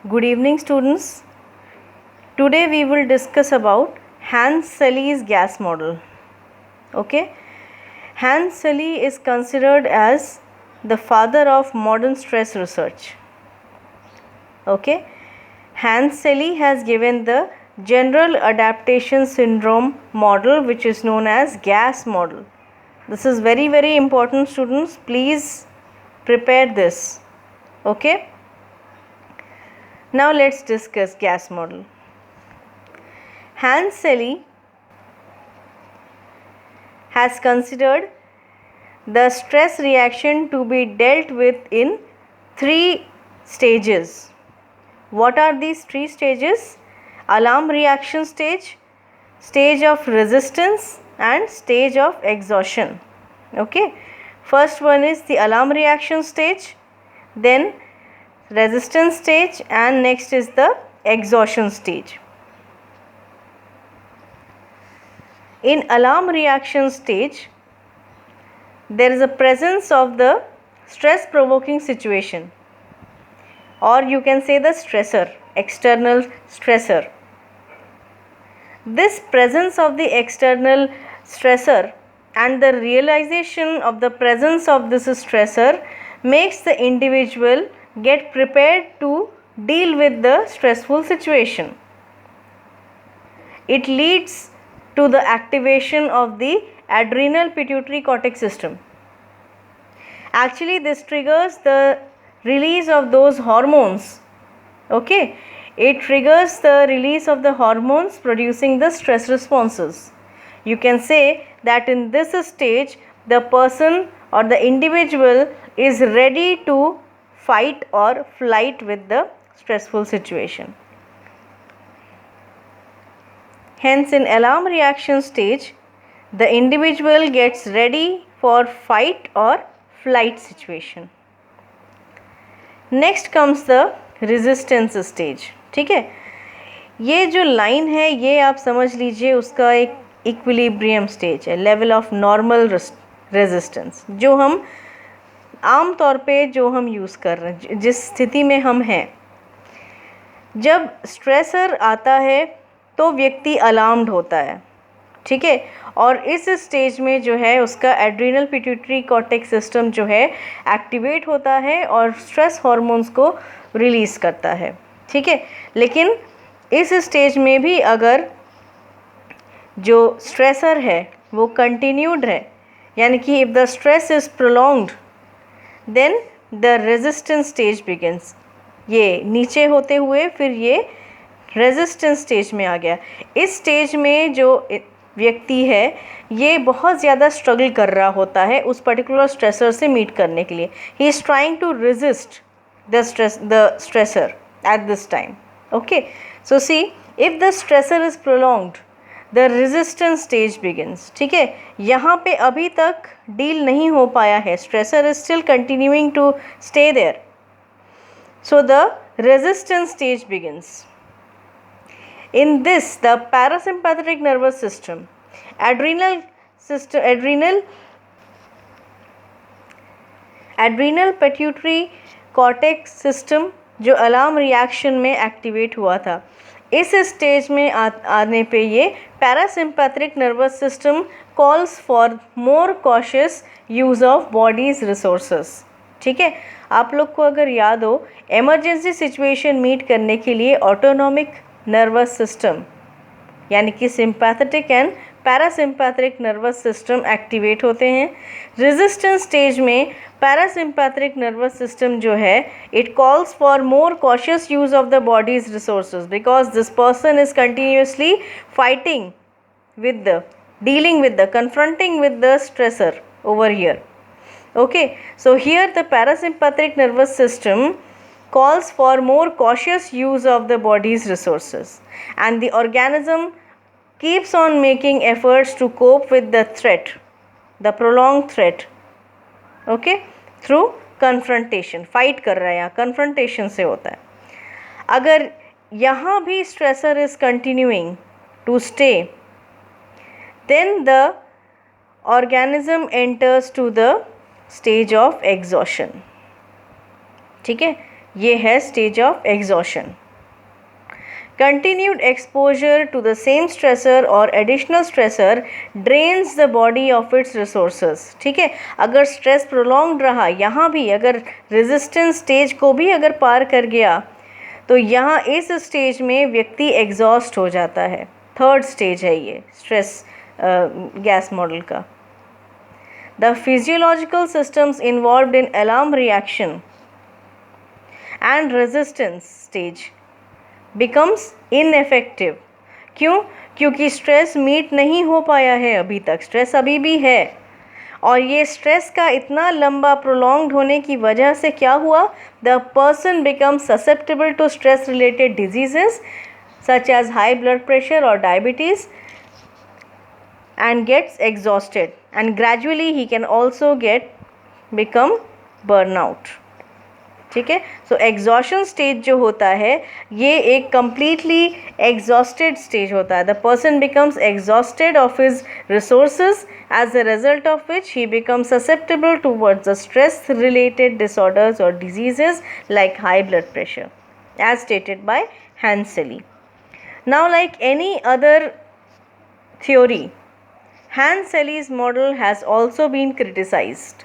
Good evening, students. Today we will discuss about Hans Selye's gas model. Okay, Hans Selye is considered as the father of modern stress research. Okay, Hans Selye has given the general adaptation syndrome model, which is known as gas model. This is very important, students. Please prepare this. Okay. Now let's discuss gas model. Hans Selye has considered the stress reaction to be dealt with in 3 stages. What are these 3 stages? Alarm reaction stage, stage of resistance and stage of exhaustion. Okay. First one is the alarm reaction stage, then resistance stage, and next is the exhaustion stage. In alarm reaction stage, there is a presence of the stress provoking situation, or you can say the stressor, external stressor. This presence of the external stressor and the realization of the presence of this stressor makes the individual get prepared to deal with the stressful situation. It leads to the activation of the adrenal pituitary cortex system. Actually, this triggers the release of those hormones. Okay, it triggers the release of the hormones producing the stress responses. You can say that in this stage, the person or the individual is ready to fight or flight with the stressful situation. Hence, in alarm reaction stage, the individual gets ready for fight or flight situation. Next comes the resistance stage. ठीक है, ये जो line है ये आप समझ लीजिए उसका एक इक्विलिब्रियम स्टेज है, लेवल ऑफ नॉर्मल रेजिस्टेंस, जो हम आम तौर पे जो हम यूज़ कर रहे हैं, जिस स्थिति में हम हैं। जब स्ट्रेसर आता है तो व्यक्ति अलार्म्ड होता है, ठीक है, और इस स्टेज में जो है उसका एड्रिनल पिट्यूटरी कॉर्टेक्स सिस्टम जो है एक्टिवेट होता है और स्ट्रेस हार्मोन्स को रिलीज़ करता है, ठीक है। लेकिन इस स्टेज में भी अगर जो स्ट्रेसर है वो कंटिन्यूड है, यानी कि if the stress is prolonged, then the resistance stage begins. ये नीचे होते हुए फिर ये रेजिस्टेंस स्टेज में आ गया। इस स्टेज में जो व्यक्ति है ये बहुत ज़्यादा स्ट्रगल कर रहा होता है उस पर्टिकुलर स्ट्रेसर से मीट करने के लिए। He is trying to resist the stressor at this time. Okay, so see, if the stressor is prolonged, the resistance stage begins. ठीक है, यहाँ पे अभी तक डील नहीं हो पाया है, stressor is still continuing to stay there, so the resistance stage begins. In this, the parasympathetic nervous system, adrenal pituitary cortex system जो अलार्म रिएक्शन में एक्टिवेट हुआ था, इस स्टेज में आने पे ये parasympathetic nervous system calls for more cautious use of bodies resources. ठीक है, आप लोग को अगर याद हो, एमरजेंसी सिचुएशन मीट करने के लिए ऑटोनॉमिक नर्वस सिस्टम यानी कि sympathetic and parasympathetic nervous system activate होते हैं। रेजिस्टेंस स्टेज में पैरासिम्पैथिक नर्वस सिस्टम जो है it calls for more cautious use of the bodies resources because this person is continuously fighting with the dealing with the confronting with the stressor over here. Okay, so here the parasympathetic nervous system calls for more cautious use of the body's resources, and the organism keeps on making efforts to cope with the threat, the prolonged threat, okay, through confrontation. fight कर रहा है यहाँ, confrontation से होता है। अगर यहाँ भी stressor is continuing to stay, then the organism enters to the stage of exhaustion. ठीक है, ये है stage of exhaustion. Continued exposure to the same stressor or additional stressor drains the body of its resources। ठीक है, अगर stress prolonged रहा, यहाँ भी अगर रेजिस्टेंस स्टेज को भी अगर पार कर गया तो यहाँ इस स्टेज में व्यक्ति एग्जॉस्ट हो जाता है। थर्ड स्टेज है ये स्ट्रेस गैस मॉडल का। The physiological systems involved in alarm reaction and resistance stage becomes ineffective. क्यों? क्योंकि स्ट्रेस मीट नहीं हो पाया है अभी तक, स्ट्रेस अभी भी है। और ये स्ट्रेस का इतना लंबा प्रोलॉन्ग्ड होने की वजह से क्या हुआ? The person becomes susceptible to stress related diseases such as high blood pressure और diabetes and gets exhausted and gradually he can also become burnout। ठीक है, सो एग्जॉशन स्टेज जो होता है ये एक कम्प्लीटली एग्जॉस्टेड स्टेज होता है। The person becomes exhausted of his resources as a result of which he becomes susceptible towards the stress related disorders और diseases like high blood pressure as stated by Hanseli। Now like any other theory, Hanseli's model has also been criticized।